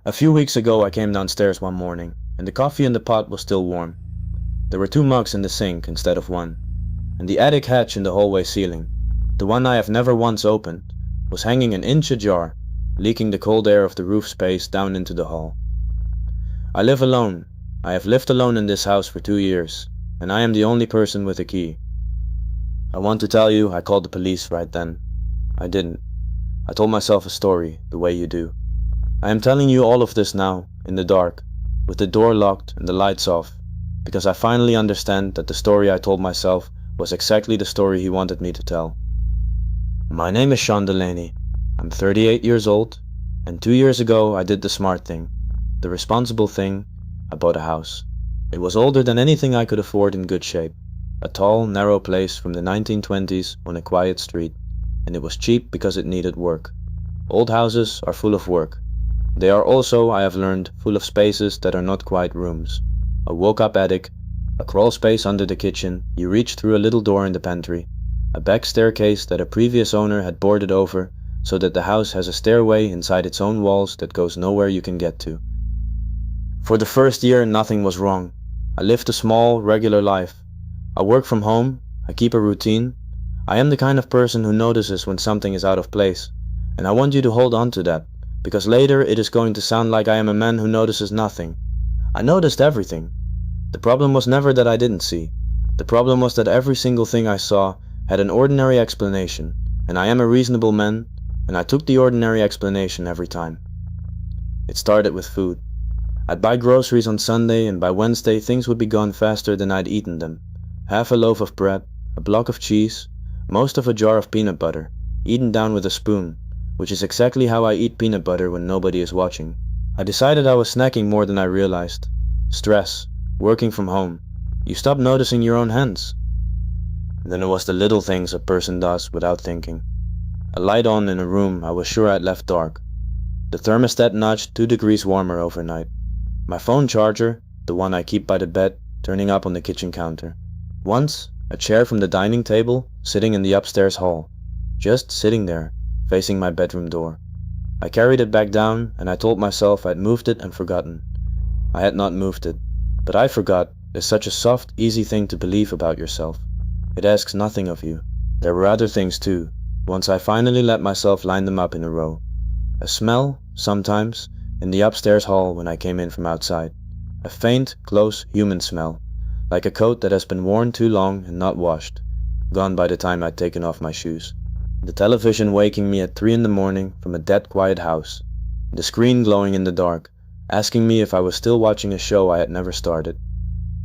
A few weeks ago I came downstairs one morning, and the coffee in the pot was still warm. There were 2 mugs in the sink instead of one, and the attic hatch in the hallway ceiling, the one I have never once opened, was hanging an inch ajar, leaking the cold air of the roof space down into the hall. I live alone. I have lived alone in this house for 2 years, and I am the only person with a key. I want to tell you I called the police right then. I didn't. I told myself a story, the way you do. I am telling you all of this now, in the dark, with the door locked and the lights off, because I finally understand that the story I told myself was exactly the story he wanted me to tell. My name is Sean Delaney. I'm 38 years old, and 2 years ago I did the smart thing, the responsible thing. I bought a house. It was older than anything I could afford in good shape. A tall, narrow place from the 1920s on a quiet street, and it was cheap because it needed work. Old houses are full of work. They are also, I have learned, full of spaces that are not quite rooms. A woke-up attic, a crawl space under the kitchen, you reach through a little door in the pantry, a back staircase that a previous owner had boarded over so that the house has a stairway inside its own walls that goes nowhere you can get to. For the first year nothing was wrong. I lived a small, regular life. I work from home, I keep a routine. I am the kind of person who notices when something is out of place, and I want you to hold on to that, because later it is going to sound like I am a man who notices nothing. I noticed everything. The problem was never that I didn't see. The problem was that every single thing I saw had an ordinary explanation, and I am a reasonable man, and I took the ordinary explanation every time. It started with food. I'd buy groceries on Sunday, and by Wednesday things would be gone faster than I'd eaten them. Half a loaf of bread, a block of cheese, most of a jar of peanut butter, eaten down with a spoon, which is exactly how I eat peanut butter when nobody is watching. I decided I was snacking more than I realized. Stress, working from home. You stop noticing your own hands. Then it was the little things a person does without thinking. A light on in a room I was sure I'd left dark. The thermostat nudged 2 degrees warmer overnight. My phone charger, the one I keep by the bed, turning up on the kitchen counter. Once, a chair from the dining table, sitting in the upstairs hall. Just sitting there, facing my bedroom door. I carried it back down, and I told myself I'd moved it and forgotten. I had not moved it, but I forgot is such a soft, easy thing to believe about yourself. It asks nothing of you. There were other things too, once I finally let myself line them up in a row. A smell, sometimes, in the upstairs hall when I came in from outside. A faint, close, human smell, like a coat that has been worn too long and not washed, gone by the time I'd taken off my shoes. The television waking me at 3 in the morning from a dead quiet house. The screen glowing in the dark, asking me if I was still watching a show I had never started.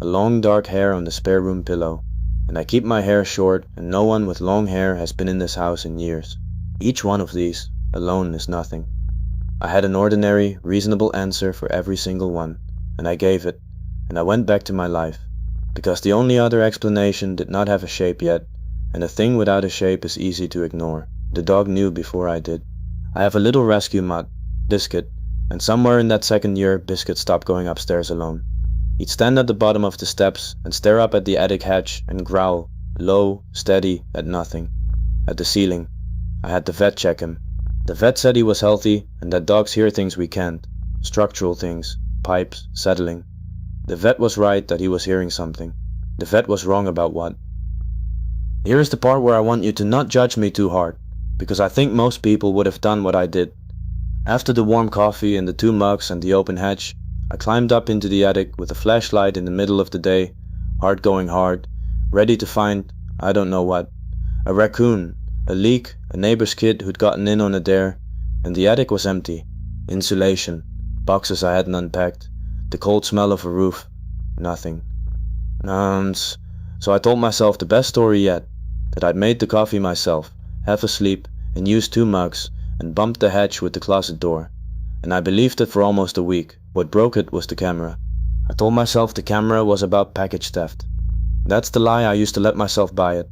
A long dark hair on the spare room pillow, and I keep my hair short, and no one with long hair has been in this house in years. Each one of these, alone, is nothing. I had an ordinary, reasonable answer for every single one, and I gave it, and I went back to my life, because the only other explanation did not have a shape yet, and a thing without a shape is easy to ignore. The dog knew before I did. I have a little rescue mutt, Biscuit, and somewhere in that second year Biscuit stopped going upstairs alone. He'd stand at the bottom of the steps and stare up at the attic hatch and growl, low, steady, at nothing. At the ceiling. I had the vet check him. The vet said he was healthy and that dogs hear things we can't. Structural things, pipes, settling. The vet was right that he was hearing something. The vet was wrong about what. Here is the part where I want you to not judge me too hard, because I think most people would have done what I did. After the warm coffee and the 2 mugs and the open hatch, I climbed up into the attic with a flashlight in the middle of the day, heart going hard, ready to find, I don't know what. A raccoon, a leak, a neighbor's kid who'd gotten in on a dare, and the attic was empty. Insulation, boxes I hadn't unpacked, the cold smell of a roof, nothing. Nonce. So I told myself the best story yet, that I'd made the coffee myself, half asleep, and used 2 mugs, and bumped the hatch with the closet door. And I believed it for almost a week. What broke it was the camera. I told myself the camera was about package theft. That's the lie I used to let myself buy it.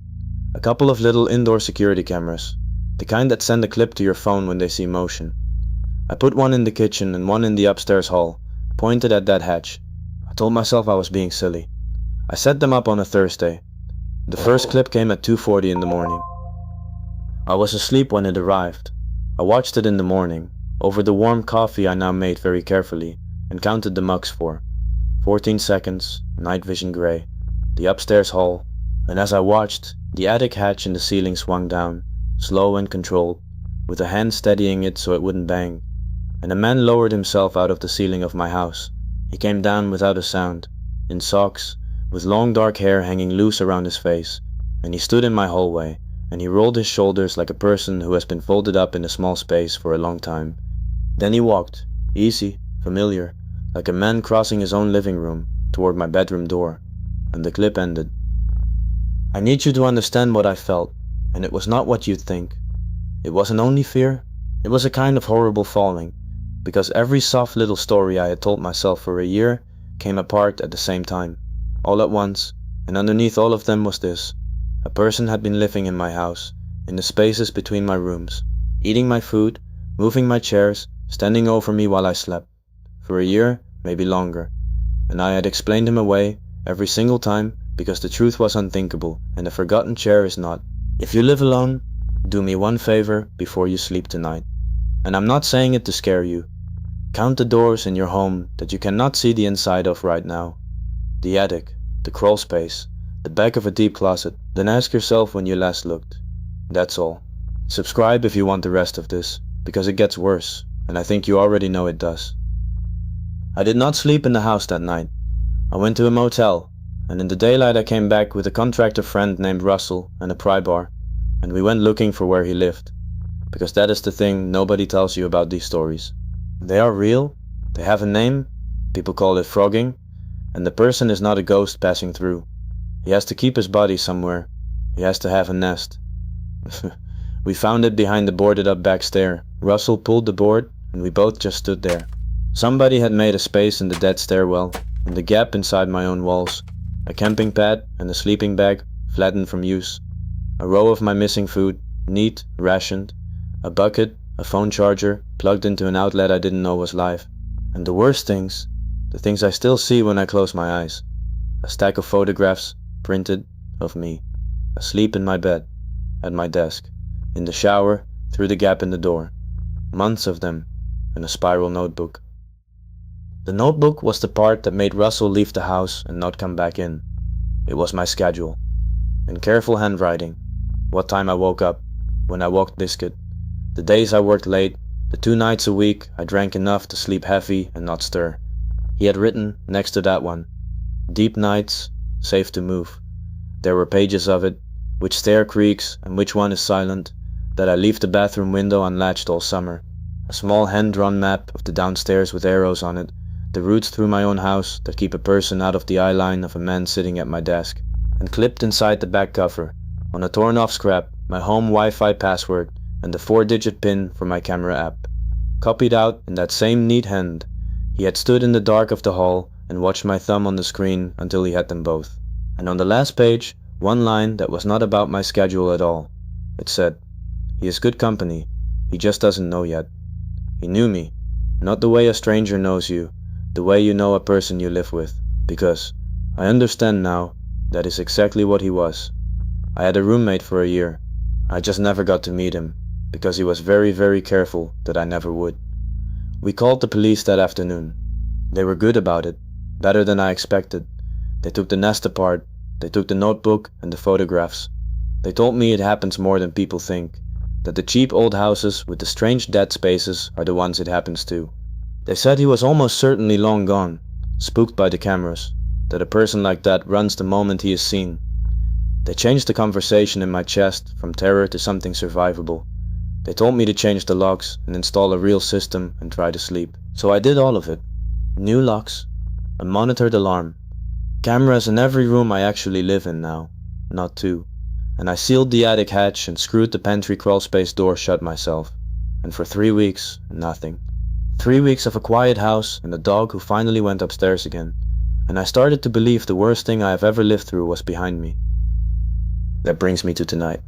A couple of little indoor security cameras, the kind that send a clip to your phone when they see motion. I put one in the kitchen and one in the upstairs hall, pointed at that hatch. I told myself I was being silly. I set them up on a Thursday. The first clip came at 2:40 in the morning. I was asleep when it arrived. I watched it in the morning, Over the warm coffee I now made very carefully, and counted the mugs for 14 seconds, night vision gray, the upstairs hall, and as I watched, the attic hatch in the ceiling swung down, slow and controlled, with a hand steadying it so it wouldn't bang, and a man lowered himself out of the ceiling of my house. He came down without a sound, in socks, with long dark hair hanging loose around his face, and he stood in my hallway, and he rolled his shoulders like a person who has been folded up in a small space for a long time. Then he walked, easy, familiar, like a man crossing his own living room, toward my bedroom door, and the clip ended. I need you to understand what I felt, and it was not what you'd think. It wasn't only fear, it was a kind of horrible falling, because every soft little story I had told myself for a year came apart at the same time, all at once, and underneath all of them was this. A person had been living in my house, in the spaces between my rooms, eating my food, moving my chairs, standing over me while I slept, for a year, maybe longer, and I had explained him away every single time because the truth was unthinkable and a forgotten chair is not. If you live alone, do me one favor before you sleep tonight, and I'm not saying it to scare you. Count the doors in your home that you cannot see the inside of right now. The attic, the crawl space, the back of a deep closet, then ask yourself when you last looked. That's all. Subscribe if you want the rest of this, because it gets worse, and I think you already know it does. I did not sleep in the house that night. I went to a motel, and in the daylight I came back with a contractor friend named Russell and a pry bar, and we went looking for where he lived, because that is the thing nobody tells you about these stories. They are real, they have a name, people call it phrogging, and the person is not a ghost passing through. He has to keep his body somewhere, he has to have a nest. We found it behind the boarded up back stair. Russell pulled the board, and we both just stood there. Somebody had made a space in the dead stairwell, in the gap inside my own walls, a camping pad and a sleeping bag, flattened from use, a row of my missing food, neat, rationed, a bucket, a phone charger, plugged into an outlet I didn't know was live, and the worst things, the things I still see when I close my eyes, a stack of photographs, printed, of me, asleep in my bed, at my desk, in the shower, through the gap in the door, months of them, in a spiral notebook. The notebook was the part that made Russell leave the house and not come back in. It was my schedule. In careful handwriting, what time I woke up, when I walked biscuit, the days I worked late, the 2 nights a week I drank enough to sleep heavy and not stir. He had written, next to that one, deep nights, safe to move. There were pages of it, which stair creaks and which one is silent, that I leave the bathroom window unlatched all summer. A small hand-drawn map of the downstairs with arrows on it, the routes through my own house that keep a person out of the eye line of a man sitting at my desk, and clipped inside the back cover, on a torn off scrap, my home Wi-Fi password and the 4-digit pin for my camera app. Copied out in that same neat hand, he had stood in the dark of the hall and watched my thumb on the screen until he had them both. And on the last page, one line that was not about my schedule at all. It said, "He is good company, he just doesn't know yet." He knew me, not the way a stranger knows you, the way you know a person you live with, because I understand now that is exactly what he was. I had a roommate for a year. I just never got to meet him, because he was very, very careful that I never would. We called the police that afternoon. They were good about it, better than I expected. They took the nest apart, they took the notebook and the photographs. They told me it happens more than people think, that the cheap old houses with the strange dead spaces are the ones it happens to. They said he was almost certainly long gone, spooked by the cameras, that a person like that runs the moment he is seen. They changed the conversation in my chest from terror to something survivable. They told me to change the locks and install a real system and try to sleep. So I did all of it. New locks, a monitored alarm, cameras in every room I actually live in now, not 2. And I sealed the attic hatch and screwed the pantry crawlspace door shut myself. And for 3 weeks, nothing. 3 weeks of a quiet house and a dog who finally went upstairs again, and I started to believe the worst thing I have ever lived through was behind me. That brings me to tonight.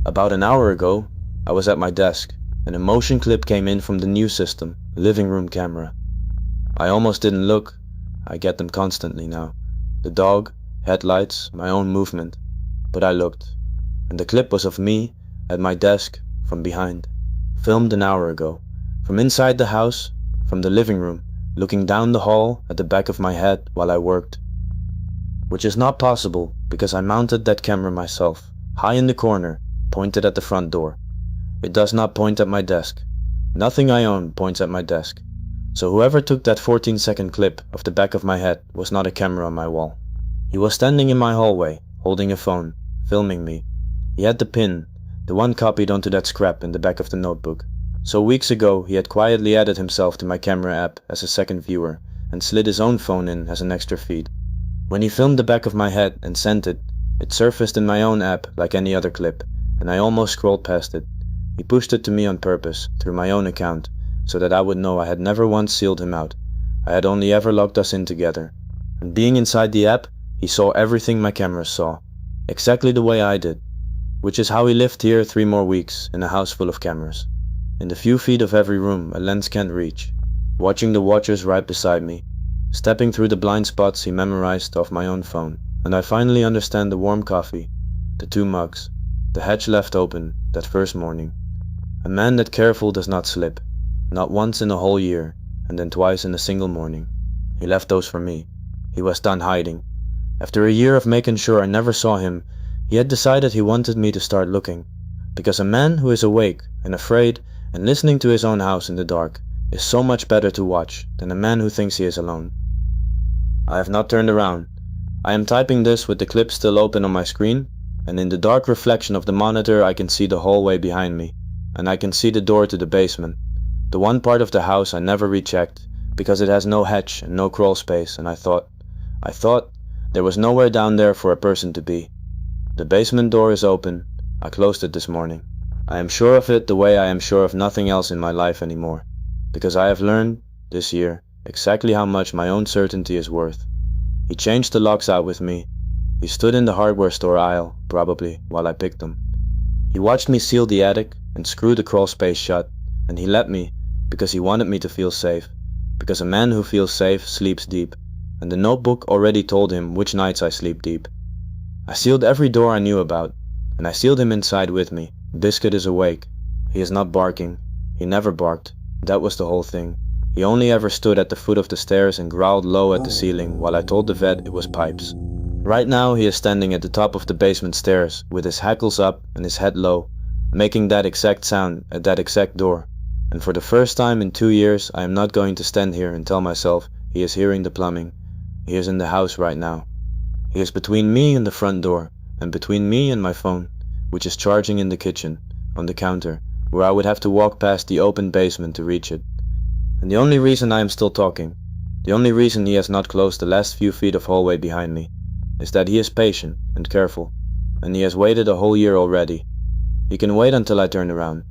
About an hour ago, I was at my desk, and a motion clip came in from the new system, living room camera. I almost didn't look, I get them constantly now. The dog, headlights, my own movement. But I looked, and the clip was of me, at my desk, from behind. Filmed an hour ago. From inside the house, from the living room, looking down the hall at the back of my head while I worked. Which is not possible because I mounted that camera myself, high in the corner, pointed at the front door. It does not point at my desk. Nothing I own points at my desk. So whoever took that 14-second clip of the back of my head was not a camera on my wall. He was standing in my hallway, holding a phone, filming me. He had the pin, the one copied onto that scrap in the back of the notebook. So weeks ago he had quietly added himself to my camera app as a second viewer and slid his own phone in as an extra feed. When he filmed the back of my head and sent it, it surfaced in my own app like any other clip, and I almost scrolled past it. He pushed it to me on purpose, through my own account, so that I would know I had never once sealed him out. I had only ever logged us in together. And being inside the app, he saw everything my cameras saw, exactly the way I did, which is how he lived here 3 more weeks in a house full of cameras. In the few feet of every room a lens can't reach, watching the watchers right beside me, stepping through the blind spots he memorized off my own phone. And I finally understand the warm coffee, the 2 mugs, the hatch left open that first morning. A man that careful does not slip, not once in a whole year, and then twice in a single morning. He left those for me. He was done hiding. After a year of making sure I never saw him, he had decided he wanted me to start looking. Because a man who is awake and afraid and listening to his own house in the dark is so much better to watch than a man who thinks he is alone. I have not turned around. I am typing this with the clip still open on my screen, and in the dark reflection of the monitor I can see the hallway behind me, and I can see the door to the basement, the one part of the house I never rechecked, because it has no hatch and no crawl space, and I thought there was nowhere down there for a person to be. The basement door is open. I closed it this morning. I am sure of it the way I am sure of nothing else in my life anymore, because I have learned, this year, exactly how much my own certainty is worth. He changed the locks out with me. He stood in the hardware store aisle, probably, while I picked them. He watched me seal the attic and screw the crawl space shut, and he let me, because he wanted me to feel safe, because a man who feels safe sleeps deep, and the notebook already told him which nights I sleep deep. I sealed every door I knew about, and I sealed him inside with me. Biscuit is awake. He is not barking. He never barked. That was the whole thing. He only ever stood at the foot of the stairs and growled low at the ceiling while I told the vet it was pipes. Right now he is standing at the top of the basement stairs with his hackles up and his head low, making that exact sound at that exact door. And for the first time in 2 years I am not going to stand here and tell myself he is hearing the plumbing. He is in the house right now. He is between me and the front door, and between me and my phone, which is charging in the kitchen, on the counter, where I would have to walk past the open basement to reach it. And the only reason I am still talking, the only reason he has not closed the last few feet of hallway behind me, is that he is patient and careful, and he has waited a whole year already. He can wait until I turn around.